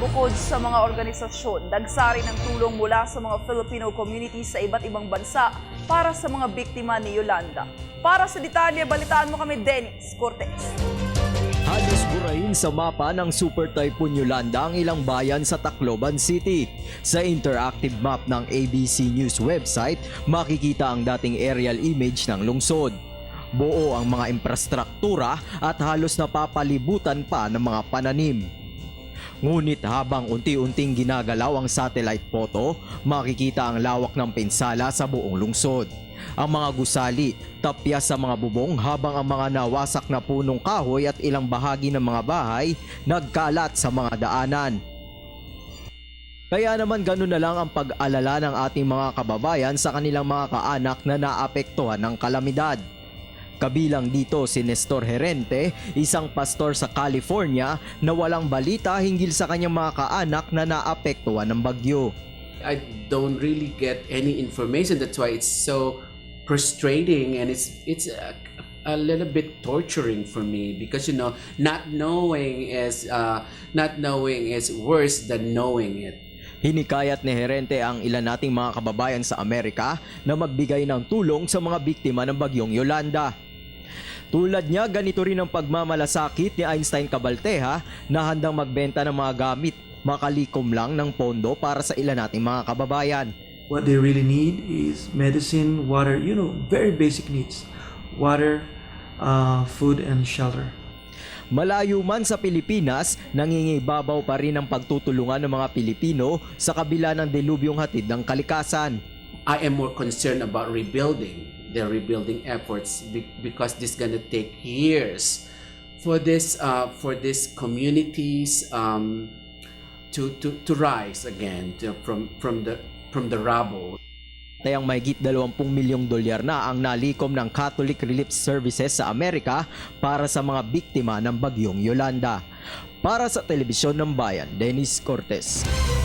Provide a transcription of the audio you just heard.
Bukod sa mga organisasyon, dagsari ng tulong mula sa mga Filipino communities sa iba't ibang bansa para sa mga biktima ni Yolanda. Para sa detalye, balitaan mo kami, Dennis Cortez. Halos burahin sa mapa ng Super Typhoon Yolanda ang ilang bayan sa Tacloban City. Sa interactive map ng ABC News website, makikita ang dating aerial image ng lungsod. Buo ang mga infrastruktura at halos napapalibutan pa ng mga pananim. Ngunit habang unti-unting ginagalaw ang satellite photo, makikita ang lawak ng pinsala sa buong lungsod. Ang mga gusali, tapyas sa mga bubong habang ang mga nawasak na punong kahoy at ilang bahagi ng mga bahay nagkalat sa mga daanan. Kaya naman ganun na lang ang pag-alala ng ating mga kababayan sa kanilang mga kaanak na naapektuhan ng kalamidad. Kabilang dito si Nestor Herente, isang pastor sa California na walang balita hinggil sa kanyang mga kaanak na naapektuhan ng bagyo. I don't really get any information. That's why it's so frustrating, and it's a little bit torturing for me because not knowing is worse than knowing it. Hinikayat ni Herente ang ilan nating mga kababayan sa Amerika na magbigay ng tulong sa mga biktima ng bagyong Yolanda. Tulad niya, ganito rin ang pagmamalasakit ni Einstein Cabalteja na handang magbenta ng mga gamit, makalikom lang ng pondo para sa ilan nating mga kababayan. What they really need is medicine, water, very basic needs. Water, food, and shelter. Malayo man sa Pilipinas, nangingibabaw pa rin ang pagtutulungan ng mga Pilipino sa kabila ng delubyong hatid ng kalikasan. I am more concerned about the rebuilding efforts because this is gonna take years for this communities to rise again from the rubble. Tayang mahigit $20 milyong na ang nalikom ng Catholic Relief Services sa Amerika para sa mga biktima ng bagyong Yolanda. Para sa Telebisyon ng Bayan, Dennis Cortez.